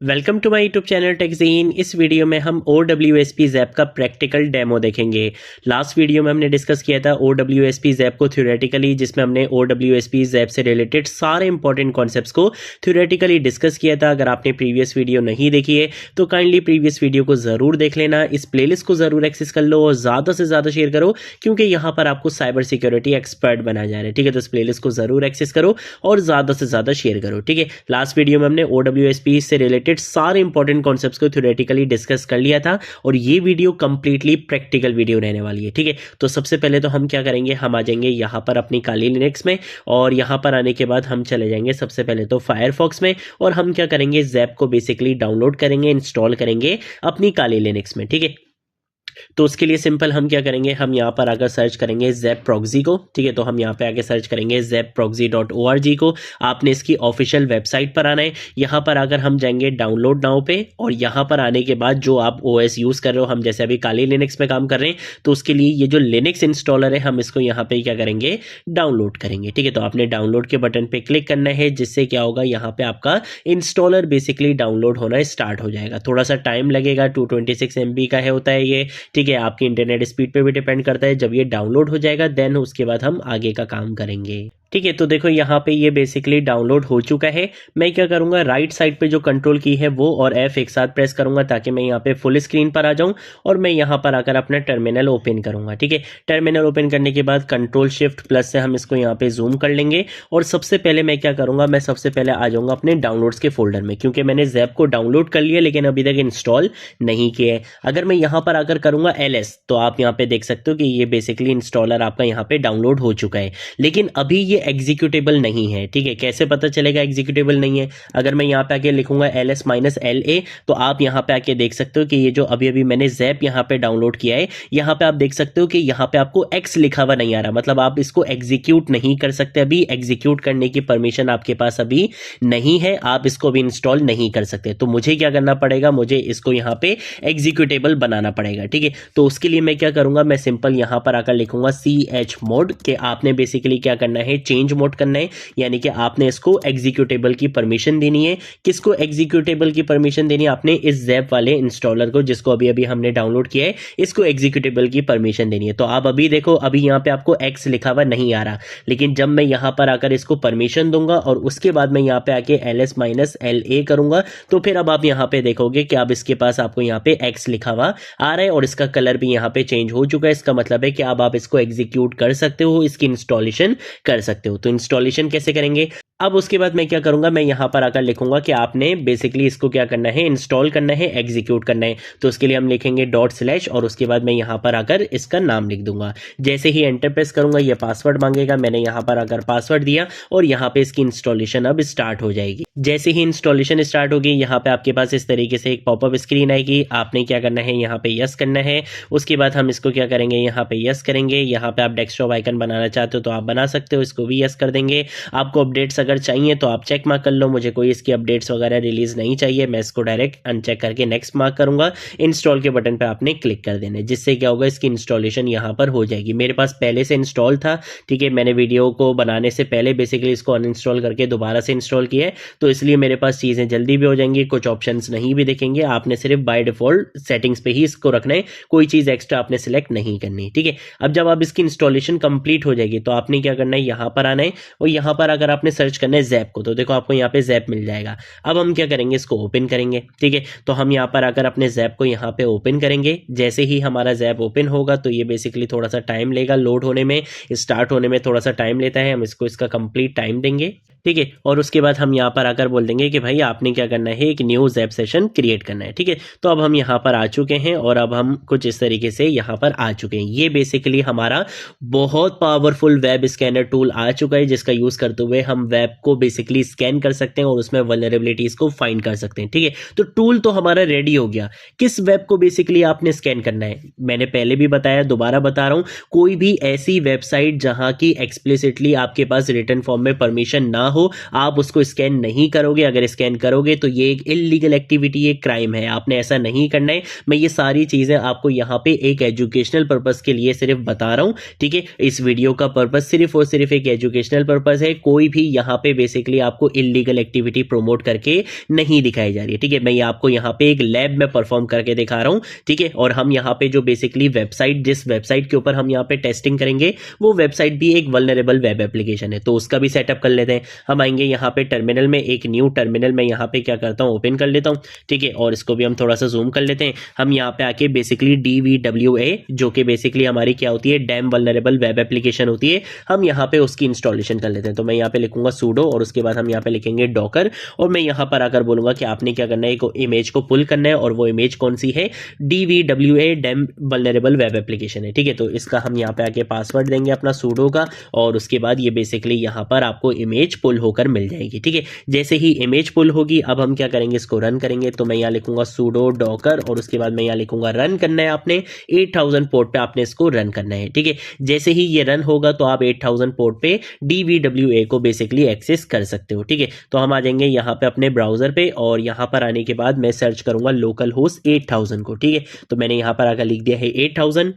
Welcome to my YouTube channel Techjeen. इस video में हम OWSP ज़ैप का प्रैक्टिकल डेमो देखेंगे। लास्ट वीडियो में हमने डिस्कस किया था OWSP ज़ैप को थ्योरेटिकली, जिसमें हमने OWSP ज़ैप से रिलेटेड सारे इंपॉर्टेंट कॉन्सेप्ट्स को थ्योरेटिकली डिस्कस किया था। अगर आपने प्रीवियस वीडियो नहीं देखी है तो काइंडली प्रीवियस वीडियो को ज़रूर देख लेना। इस प्लेलिस्ट को ज़रूर एक्सेस कर लो और ज़्यादा से ज़्यादा शेयर करो, क्योंकि यहाँ पर आपको साइबर सिक्योरिटी एक्सपर्ट बनाया जा रहा है। ठीक है, तो इस प्लेलिस्ट को ज़रूर एक्सेस करो और ज़्यादा से ज़्यादा शेयर करो। ठीक है, लास्ट वीडियो में हमने OWSP से रिलेटेड सारे इंपॉर्टेंट कॉन्सेप्ट्स को थ्योरेटिकली डिस्कस कर लिया था और ये वीडियो कंप्लीटली प्रैक्टिकल वीडियो रहने वाली है। ठीक है, तो सबसे पहले तो हम क्या करेंगे, हम आ जाएंगे यहाँ पर अपनी काली लिनक्स में और यहाँ पर आने के बाद हम चले जाएंगे सबसे पहले तो फायरफॉक्स में और हम क्या करेंगे, ज़ैप को बेसिकली डाउनलोड करेंगे, इंस्टॉल करेंगे अपनी काली लिनक्स में। ठीक है, तो उसके लिए सिंपल हम क्या करेंगे, हम यहाँ पर आकर सर्च करेंगे ज़ैप प्रॉक्सी को। ठीक है, तो हम यहाँ पे आके सर्च करेंगे zapproxy.org को। आपने इसकी ऑफिशियल वेबसाइट पर आना है। यहाँ पर आकर हम जाएंगे डाउनलोड नाउ पे और यहाँ पर आने के बाद जो आप OS यूज़ कर रहे हो, हम जैसे अभी काली लिनक्स में काम कर रहे हैं तो उसके लिए ये जो लिनक्स इंस्टॉलर है हम इसको यहाँ पे क्या करेंगे, डाउनलोड करेंगे। ठीक है, तो आपने डाउनलोड के बटन पे क्लिक करना है, जिससे क्या होगा, यहाँ पे आपका इंस्टॉलर बेसिकली डाउनलोड होना स्टार्ट हो जाएगा। थोड़ा सा टाइम लगेगा, 226 MB का होता है ये। ठीक है, आपकी इंटरनेट स्पीड पे भी डिपेंड करता है। जब ये डाउनलोड हो जाएगा देन उसके बाद हम आगे का काम करेंगे। ठीक है, तो देखो यहाँ पे ये बेसिकली डाउनलोड हो चुका है। मैं क्या करूँगा, राइट साइड पे जो कंट्रोल की है वो और F एक साथ प्रेस करूँगा ताकि मैं यहाँ पे फुल स्क्रीन पर आ जाऊँ और मैं यहाँ पर आकर अपना टर्मिनल ओपन करूँगा। ठीक है, टर्मिनल ओपन करने के बाद Ctrl+Shift+ से हम इसको यहाँ पे जूम कर लेंगे और सबसे पहले मैं क्या करूँगा, मैं सबसे पहले आ जाऊँगा अपने डाउनलोड्स के फोल्डर में, क्योंकि मैंने ज़ैप को डाउनलोड कर लिया लेकिन अभी तक इंस्टॉल नहीं किया है। अगर मैं यहाँ पर आकर करूँगा LS तो आप यहाँ पे देख सकते हो कि ये बेसिकली इंस्टॉलर आपका यहाँ पे डाउनलोड हो चुका है, लेकिन अभी ये एग्जीक्यूटेबल नहीं है। ठीक है, कैसे पता चलेगा एग्जीक्यूटेबल नहीं है, अगर मैं यहाँ पे आके लिखूंगा LS-LA तो आप यहाँ पे आके देख सकते हो कि ये जो अभी अभी मैंने ज़ैप यहाँ पे डाउनलोड किया है, यहाँ पे आप देख सकते हो कि यहाँ पे आपको X लिखा हुआ नहीं आ रहा, मतलब आप इसको एग्जीक्यूट नहीं कर सकते। अभी एग्जीक्यूट करने की परमिशन आपके पास अभी नहीं है, आप इसको अभी इंस्टॉल नहीं कर सकते। तो मुझे क्या करना पड़ेगा, मुझे इसको यहाँ पे एग्जीक्यूटेबल बनाना पड़ेगा। ठीक है, तो उसके लिए मैं क्या करूंगा, मैं सिंपल यहाँ पर आकर लिखूंगा chmod के आपने बेसिकली क्या करना है, चेंज मोड करना है, यानी कि आपने इसको एग्जीक्यूटेबल की परमिशन देनी है। किसको एग्जीक्यूटेबल की परमिशन देनी है, आपने इस ज़ैप वाले इंस्टॉलर को जिसको अभी अभी हमने डाउनलोड किया है, इसको एग्जीक्यूटेबल की परमिशन देनी है। तो आप अभी देखो, अभी यहाँ पे आपको X लिखा हुआ नहीं आ रहा, लेकिन जब मैं यहाँ पर आकर इसको परमिशन दूंगा और उसके बाद मैं यहाँ पे आके LS-LA करूंगा तो फिर अब आप यहाँ पे देखोगे कि अब इसके पास आपको यहाँ पे X लिखा हुआ आ रहा है और इसका कलर भी यहाँ पे चेंज हो चुका है। इसका मतलब है कि अब आप इसको एग्जीक्यूट कर सकते हो, इसकी इंस्टॉलेशन कर सकते हो। तो इंस्टॉलेशन कैसे करेंगे, अब उसके बाद मैं क्या करूंगा, मैं यहाँ पर आकर लिखूंगा कि आपने बेसिकली इसको क्या करना है, इंस्टॉल करना है, एग्जीक्यूट करना है। तो उसके लिए हम लिखेंगे / और उसके बाद मैं यहाँ पर आकर इसका नाम लिख दूंगा। जैसे ही एंटर प्रेस करूंगा ये पासवर्ड मांगेगा, मैंने यहाँ पर आकर पासवर्ड दिया और यहाँ पे इसकी इंस्टॉलेशन अब स्टार्ट हो जाएगी। जैसे ही इंस्टॉलेशन स्टार्ट होगी यहाँ पे आपके पास इस तरीके से एक पॉपअप स्क्रीन आएगी। आपने क्या करना है, यहाँ पे यस करना है। उसके बाद हम इसको क्या करेंगे, यहाँ पे यस करेंगे। यहाँ पे आप डेस्कटॉप आइकन बनाना चाहते हो तो आप बना सकते हो, इसको भी यस कर देंगे। आपको अपडेट्स अगर चाहिए तो आप चेक मार्क कर लो, मुझे कोई इसकी अपडेट्स वगैरह रिलीज नहीं चाहिए, मैं इसको डायरेक्ट अनचेक करके नेक्स्ट मार्क करूंगा। इंस्टॉल के बटन पे आपने क्लिक कर देना है, जिससे क्या होगा, इसकी इंस्टॉलेशन यहाँ पर हो जाएगी। मेरे पास पहले से इंस्टॉल था। ठीक है, मैंने वीडियो को बनाने से पहले बेसिकली इसको अनइंस्टॉल करके दोबारा से इंस्टॉल किया है, तो इसलिए मेरे पास चीज़ें जल्दी भी हो जाएंगी, कुछ ऑप्शंस नहीं भी दिखेंगे। आपने सिर्फ बाय डिफॉल्ट सेटिंग्स पे ही इसको रखना है, कोई चीज़ एक्स्ट्रा आपने सिलेक्ट नहीं करनी। ठीक है, अब जब आप इसकी इंस्टॉलेशन कंप्लीट हो जाएगी तो आपने क्या करना है, यहाँ पर आना है और यहाँ पर अगर आपने सर्च करना है ज़ैप को तो देखो आपको यहाँ पे ज़ैप मिल जाएगा। अब हम क्या करेंगे, इसको ओपन करेंगे। ठीक है, तो हम यहाँ पर आकर अपने ज़ैप को यहाँ पे ओपन करेंगे। जैसे ही हमारा ज़ैप ओपन होगा तो ये बेसिकली थोड़ा सा टाइम लेगा, लोड होने में, स्टार्ट होने में थोड़ा सा टाइम लेता है। हम इसको इसका कंप्लीट टाइम देंगे। ठीक है, और उसके बाद हम यहाँ पर आकर बोल देंगे कि भाई आपने क्या करना है, एक न्यू ज़ैप सेशन क्रिएट करना है। ठीक है, तो अब हम यहाँ पर आ चुके हैं और अब हम कुछ इस तरीके से यहाँ पर आ चुके हैं। ये बेसिकली हमारा बहुत पावरफुल वेब स्कैनर टूल आ चुका है, जिसका यूज़ करते हुए हम वेब को बेसिकली स्कैन कर सकते हैं और उसमें वल्नरेबिलिटीज़ को फाइंड कर सकते हैं। ठीक है, तो टूल तो हमारा रेडी हो गया। किस वेब को बेसिकली आपने स्कैन करना है, मैंने पहले भी बताया, दोबारा बता रहा हूँ, कोई भी ऐसी वेबसाइट जहाँ की एक्सप्लिसिटली आपके पास रिटन फॉर्म में परमिशन ना हो, आप उसको स्कैन नहीं करोगे। अगर स्कैन करोगे तो ये एक इलीगल एक्टिविटी, एक क्राइम है, आपने ऐसा नहीं करना है। मैं ये सारी चीज़ें आपको यहाँ पे एक एजुकेशनल पर्पस के लिए सिर्फ बता रहा हूँ। ठीक है, इस वीडियो का पर्पस सिर्फ और सिर्फ एक एजुकेशनल पर्पस है। कोई भी यहाँ यहाँ पे बेसिकली आपको इलीगल एक्टिविटी प्रमोट करके नहीं दिखाई जा रही है। ठीक है, मैं आपको यहाँ पे एक लैब में परफॉर्म करके दिखा रहा हूँ। ठीक है, और हम यहाँ पे जो बेसिकली वेबसाइट, जिस वेबसाइट के ऊपर हम यहाँ पे टेस्टिंग करेंगे वो वेबसाइट भी एक वल्नरेबल वेब एप्लीकेशन है, तो उसका भी सेटअप कर लेते हैं। हम आएंगे यहाँ पे टर्मिनल में, एक न्यू टर्मिनल में यहाँ पे क्या करता हूँ, ओपन कर लेता हूँ। ठीक है, और इसको भी हम थोड़ा सा जूम कर लेते हैं। हम यहाँ पे आके बेसिकली DVWA, जो कि बेसिकली हमारी क्या होती है, डैम वल्नरेबल वेब एप्लीकेशन होती है, हम यहाँ पे उसकी इंस्टॉलेशन कर लेते हैं। तो मैं यहाँ पे लिखूंगा सूडो और उसके बाद हम यहाँ पे लिखेंगे डॉकर, और मैं यहाँ पर आकर बोलूंगा कि आपने क्या करना है, एक इमेज को पुल करना है, और वो इमेज कौन सी है, DVWA dam vulnerable web application है। ठीक है, तो इसका हम यहाँ पे आके पासवर्ड देंगे अपना सूडो का, और उसके बाद ये बेसिकली यहाँ पर आपको इमेज पुल होकर मिल जाएगी। ठीक है, जैसे ही इमेज पुल होगी अब हम क्या करेंगे, इसको रन करेंगे। तो मैं यहाँ लिखूंगा सूडो डॉकर और उसके बाद मैं यहाँ लिखूंगा रन करना है आपने 8000 पोर्ट पे आपने इसको रन करना है। ठीक है, जैसे ही ये रन होगा तो आप 8000 पोर्ट पे DVWA को बेसिकली एक्सेस कर सकते हो। ठीक है, तो हम आ जाएंगे यहाँ पे अपने ब्राउजर पे, और यहाँ पर आने के बाद मैं सर्च करूंगा लोकल होस्ट 8000 को। ठीक है, तो मैंने यहाँ पर आकर लिख दिया है 8000।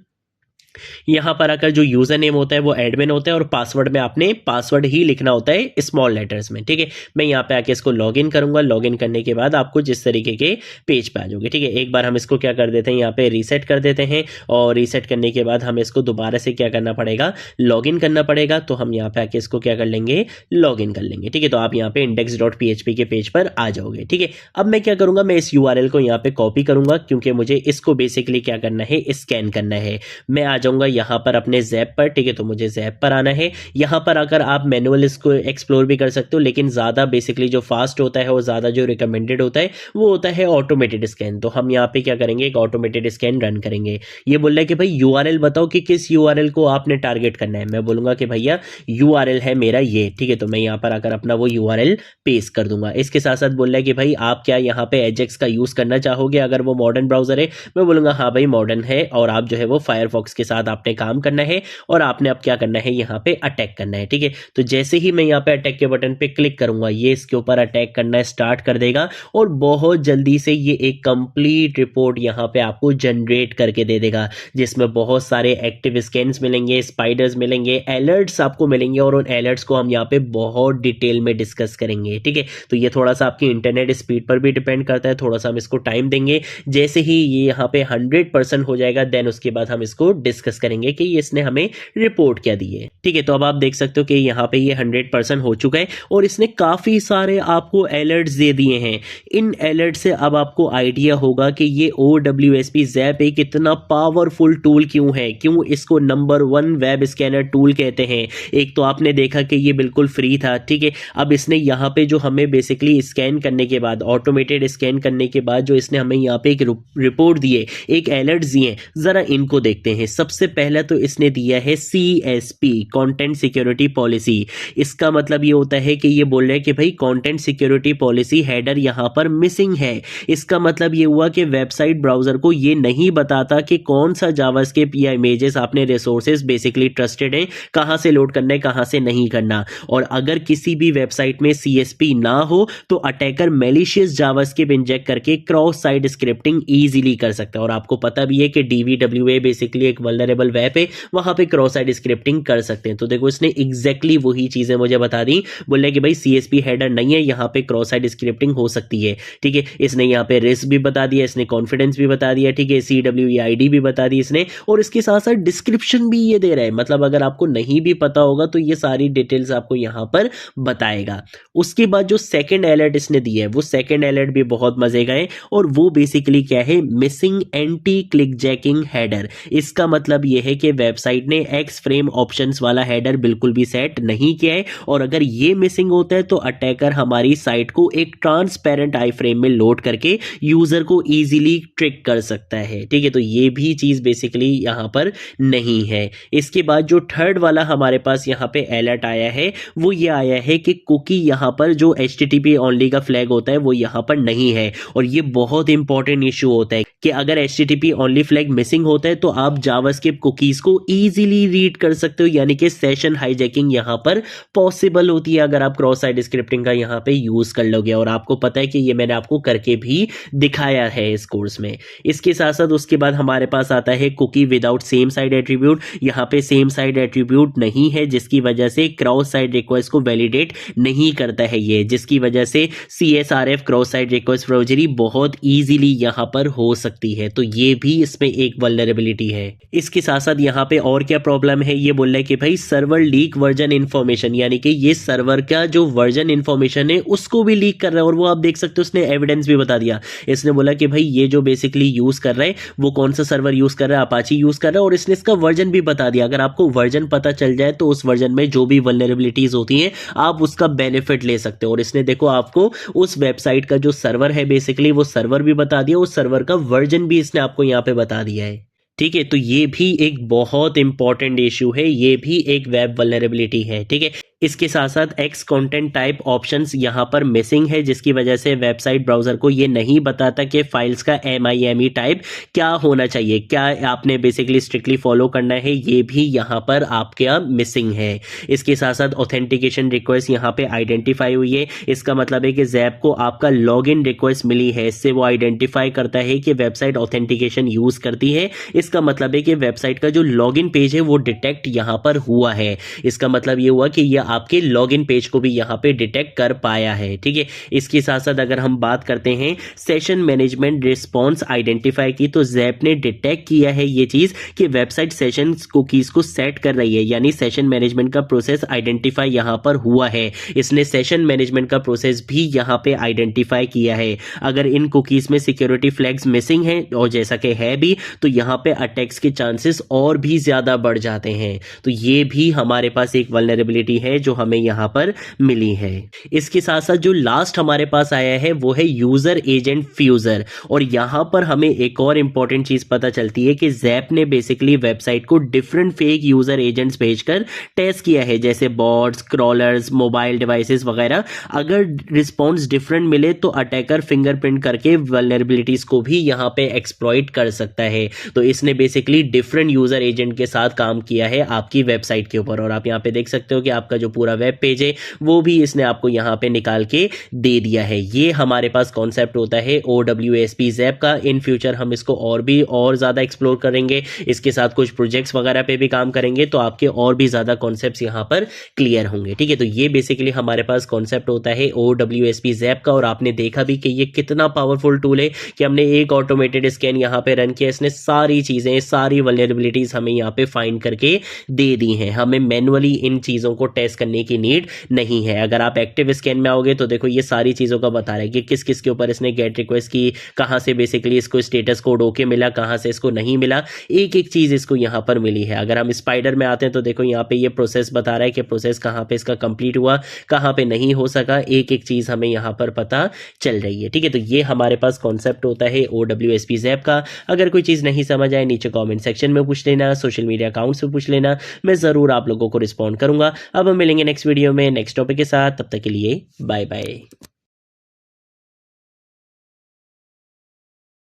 यहाँ पर आकर जो यूजर नेम होता है वो एडमिन होता है, और पासवर्ड में आपने पासवर्ड ही लिखना होता है स्मॉल लेटर्स में। ठीक है, मैं यहाँ पे आके इसको लॉगिन करूंगा। लॉगिन करने के बाद आपको जिस तरीके के पेज पे आ जाओगे। ठीक है, एक बार हम इसको क्या कर देते हैं, यहाँ पे रीसेट कर देते हैं, और रीसेट करने के बाद हमें इसको दोबारा से क्या करना पड़ेगा, लॉगिन करना पड़ेगा। तो हम यहाँ पे आके इसको क्या कर लेंगे, लॉगिन कर लेंगे। ठीक है, तो आप यहाँ पे index.php के पेज पर आ जाओगे। ठीक है, अब मैं क्या करूंगा, मैं इस URL को यहाँ पे कॉपी करूंगा, क्योंकि मुझे इसको बेसिकली क्या करना है, स्कैन करना है। मैं आ जाऊंगा यहाँ पर अपने ज़ैप पर। ठीक है, तो मुझे ज़ैप पर आना है। यहाँ पर आकर आप मैनुअल इसको एक्सप्लोर भी कर सकते हो, लेकिन ज़्यादा बेसिकली जो फास्ट होता है और ज़्यादा जो रिकमेंडेड होता है वो होता है ऑटोमेटेड स्कैन। तो हम यहाँ पे क्या करेंगे, एक ऑटोमेटेड स्कैन रन करेंगे। ये बोल रहा है कि भाई URL बताओ कि किस URL को आपने टारगेट करना है। मैं बोलूँगा कि भैया URL है मेरा ये। ठीक है, तो मैं यहाँ पर आकर अपना वो URL पेस्ट कर दूंगा। इसके साथ साथ बोल रहा है कि भाई आप क्या यहाँ पे एजेक्स का यूज़ करना चाहोगे, अगर वो मॉडर्न ब्राउजर है। मैं बोलूँगा हाँ भाई मॉडर्न है, और आप जो है वो फायरफॉक्स के साथ आपने काम करना है, और आपने अब क्या करना है, यहाँ पे अटैक करना है। ठीक है, तो जैसे ही मैं यहाँ पे अटैक के बटन पे क्लिक करूंगा, ये इसके ऊपर अटैक करना स्टार्ट कर देगा, और बहुत जल्दी से ये एक कंप्लीट रिपोर्ट यहाँ पे आपको जनरेट करके दे देगा, जिसमें बहुत सारे एक्टिव स्कैन्स मिलेंगे, स्पाइडर्स मिलेंगे, अलर्ट्स आपको मिलेंगे, और उन अलर्ट्स को हम यहाँ पे बहुत डिटेल में डिस्कस करेंगे। ठीक है, तो ये थोड़ा सा आपकी इंटरनेट स्पीड पर भी डिपेंड करता है, थोड़ा सा हम इसको टाइम देंगे। जैसे ही ये यहाँ पे 100% हो जाएगा, देन उसके बाद हम इसको डिस्कस करेंगे कि इसने हमें रिपोर्ट क्या दी है। ठीक है, तो अब आप देख सकते हो कि यहाँ पे ये 100% हो चुका है, और इसने काफी सारे आपको अलर्ट्स दे दिए हैं। इन अलर्ट से अब आपको आइडिया होगा कि ये OWSP ज़ैप एक इतना पावरफुल टूल क्यों है, क्यों इसको नंबर 1 वेब स्कैनर टूल कहते हैं। एक तो आपने देखा कि ये बिल्कुल फ्री था। ठीक है, अब इसने यहाँ पे जो हमें बेसिकली स्कैन करने के बाद, ऑटोमेटेड स्कैन करने के बाद जो इसने हमें यहाँ पे एक रिपोर्ट दी है, एक अलर्ट दिए हैं, जरा इनको देखते हैं। सबसे पहले तो इसने दिया है CSP, कंटेंट सिक्योरिटी पॉलिसी। इसका मतलब ये होता है कि ये बोल रहे हैं कि भाई कंटेंट सिक्योरिटी पॉलिसी हेडर यहाँ पर मिसिंग है। इसका मतलब ये हुआ कि वेबसाइट ब्राउजर को ये नहीं बताता कि कौन सा जावास्क्रिप्ट या इमेजेस आपने रिसोर्सेज बेसिकली ट्रस्टेड हैं, कहाँ से लोड करना है, कहाँ से नहीं करना। और अगर किसी भी वेबसाइट में CSP ना हो तो अटैकर मैलिशियस जावास्क्रिप्ट इंजेक्ट करके क्रॉस साइट स्क्रिप्टिंग इजीली कर सकता है। और आपको पता भी है कि DVWA बेसिकली एक वल्नरेबल वेब है, वहां पे क्रॉस साइट स्क्रिप्टिंग कर सकते हैं। तो देखो इसने एग्जैक्टली वही चीजें मुझे बता दी, बोले कि भाई CSP हेडर नहीं है, यहाँ पे क्रॉस साइट स्क्रिप्टिंग हो सकती है। ठीक है, इसने यहाँ पे रिस्क भी बता दिया, इसने कॉन्फिडेंस भी बता दिया। ठीक है, CWE-ID भी बता दी इसने, और इसके साथ साथ डिस्क्रिप्शन भी ये दे रहा है। मतलब अगर आपको नहीं भी पता होगा तो ये सारी डिटेल्स आपको यहाँ पर बताएगा। उसके बाद जो सेकंड अलर्ट इसने दिया है, वो सेकंड अलर्ट भी बहुत मजे का है, और वो बेसिकली क्या है, missing anti click jacking header. इसका मतलब ये है कि वेबसाइट ने एक्स फ्रेम ऑप्शंस वाला हेडर बिल्कुल भी सेट नहीं किया है, और अगर ये मिसिंग होता है तो अटैकर हमारी साइट को एक ट्रांसपेरेंट आई फ्रेम में लोड करके यूजर को इजीली ट्रिक कर सकता है। ठीक है, तो ये भी चीज बेसिकली यहाँ पर नहीं है। इसके बाद जो थर्ड वाला हमारे पास यहाँ पे अलर्ट आया है, वो ये आया है कि कुकी यहाँ पर जो HTTP ओनली का फ्लैग होता है वो यहाँ पर नहीं है। और ये बहुत इंपॉर्टेंट इशू होता है कि अगर HTTP ओनली फ्लैग मिसिंग होता है तो आप जावा जावास्क्रिप्ट कुकीज को इजीली रीड कर सकते हो, यानी कि सेशन हाईजैकिंग यहाँ पर पॉसिबल होती है अगर आप क्रॉस साइट स्क्रिप्टिंग का यहाँ पे यूज कर लोगे। और आपको पता है कि ये मैंने आपको करके भी दिखाया है इस कोर्स में। इसके साथ साथ उसके बाद हमारे पास आता है cookie without same side attribute. यहाँ पे सेम साइड एट्रीब्यूट नहीं है, जिसकी वजह से क्रॉस साइट रिक्वेस्ट को वैलिडेट नहीं करता है ये, जिसकी वजह से CSRF cross site request forgery बहुत इजीली यहाँ पर हो सकती है। तो ये भी इसमें एक वल्नरेबिलिटी है। इसके साथ साथ यहाँ पे और क्या प्रॉब्लम है, ये बोल रहा है कि भाई सर्वर लीक वर्जन इंफॉर्मेशन, यानी कि ये सर्वर का जो वर्जन इंफॉर्मेशन है उसको भी लीक कर रहा है। और वो आप देख सकते हो उसने एविडेंस भी बता दिया। इसने बोला कि भाई ये जो बेसिकली यूज कर रहा है वो कौन सा सर्वर यूज कर रहा है, अपाची यूज कर रहा है, और इसने इसका वर्जन भी बता दिया। अगर आपको वर्जन पता चल जाए तो उस वर्जन में जो भी वल्नरेबिलिटीज होती हैं आप उसका बेनिफिट ले सकते हो। और इसने देखो आपको उस वेबसाइट का जो सर्वर है बेसिकली वो सर्वर भी बता दिया, उस सर्वर का वर्जन भी इसने आपको यहाँ पे बता दिया है। ठीक है, तो ये भी एक बहुत इंपॉर्टेंट इशू है, ये भी एक वेब वल्नरेबिलिटी है। ठीक है, इसके साथ साथ एक्स कंटेंट टाइप ऑप्शंस यहाँ पर मिसिंग है, जिसकी वजह से वेबसाइट ब्राउजर को ये नहीं बताता कि फाइल्स का MIME टाइप क्या होना चाहिए, क्या आपने बेसिकली स्ट्रिक्टली फॉलो करना है, ये भी यहाँ पर आपका मिसिंग है। इसके साथ साथ ऑथेंटिकेशन रिक्वेस्ट यहाँ पे आइडेंटिफाई हुई है। इसका मतलब है कि जैप को आपका लॉगिन रिक्वेस्ट मिली है, इससे वो आइडेंटिफाई करता है कि वेबसाइट ऑथेंटिकेशन यूज करती है। इसका मतलब है कि वेबसाइट का जो लॉगिन पेज है वो डिटेक्ट यहाँ पर हुआ है। इसका मतलब ये हुआ कि यह आपके लॉगिन पेज को भी यहाँ पे डिटेक्ट कर पाया है। ठीक है, इसके साथ साथ अगर हम बात करते हैं सेशन मैनेजमेंट रिस्पॉन्स आइडेंटिफाई की, तो जैप ने डिटेक्ट किया है ये चीज कि वेबसाइट सेशन कुकीज को सेट कर रही है, यानी सेशन मैनेजमेंट का प्रोसेस आइडेंटिफाई यहाँ पर हुआ है। इसने सेशन मैनेजमेंट का प्रोसेस भी यहाँ पे आइडेंटिफाई किया है। अगर इन कुकीज में सिक्योरिटी फ्लैग्स मिसिंग है, और जैसा कि है भी, तो यहाँ पे अटैक्स के चांसेस और भी ज्यादा बढ़ जाते हैं। तो ये भी हमारे पास एक वल्नरेबिलिटी है जो हमें यहां पर मिली है। इसके साथ साथ जो लास्ट हमारे पास आया है वो है यूजर एजेंट फ्यूजर। और यहां पर हमें एक और इंपॉर्टेंट चीज पता चलती है कि जैप ने बेसिकली वेबसाइट को डिफरेंट फेक यूजर एजेंट्स भेजकर टेस्ट किया है, जैसे बॉट्स, क्रॉलर्स, मोबाइल डिवाइसेस वगैरह। अगर रिस्पॉन्स डिफरेंट मिले तो अटैकर फिंगरप्रिंट करके वल्नरेबिलिटीज को भी यहां पे एक्सप्लॉइट कर सकता है। तो इसने बेसिकली डिफरेंट यूजर एजेंट के साथ काम किया है आपकी वेबसाइट के ऊपर। और आप यहां पे देख सकते हो कि आपका जो पूरा वेब पेज है वो भी इसने आपको यहाँ पे निकाल के दे दिया है। ये हमारे पास कॉन्सेप्ट होता है OWASP ज़ैप का। इन फ्यूचर हम इसको और भी और ज़्यादा एक्सप्लोर करेंगे, इसके साथ कुछ प्रोजेक्ट्स वगैरह पे भी काम करेंगे, तो आपके और भी ज़्यादा कॉन्सेप्ट्स यहाँ पर क्लियर होंगे। ठीक है, तो ये बेसिकली हमारे पास कॉन्सेप्ट होता है OWASP ज़ैप का। और आपने देखा भी कि ये कितना पावरफुल टूल है कि हमने एक ऑटोमेटेड स्कैन यहाँ पे रन किया, इसने सारी चीज़ें, सारी वल्नरेबिलिटीज़ हमें यहाँ पे फाइंड करके दे दी हैं। हमें मैनुअली इन चीज़ों को टेस्ट करने की नीड नहीं है। अगर आप एक्टिव स्कैन में आओगे तो देखो ये सारी चीज़ों का बता रहा है कि किस किस के ऊपर इसने गेट रिक्वेस्ट की, कहाँ से बेसिकली इसको स्टेटस कोड ओके मिला, कहाँ से इसको नहीं मिला, एक एक चीज़ इसको यहाँ पर मिली है। अगर हम स्पाइडर में आते हैं तो देखो यहाँ पे ये प्रोसेस बता रहा है कि प्रोसेस कहाँ पे इसका कंप्लीट हुआ, कहाँ पे नहीं हो सका, एक एक चीज़ हमें यहाँ पर पता चल रही है। ठीक है, तो ये हमारे पास कॉन्सेप्ट होता है OWASP ज़ैप का। अगर कोई चीज़ नहीं समझ आए नीचे कॉमेंट सेक्शन में पूछ लेना, सोशल मीडिया अकाउंट से पूछ लेना, मैं ज़रूर आप लोगों को रिस्पॉन्ड करूंगा। अब हम मिलेंगे नेक्स्ट वीडियो में नेक्स्ट टॉपिक के साथ, तब तक के लिए बाय बाय।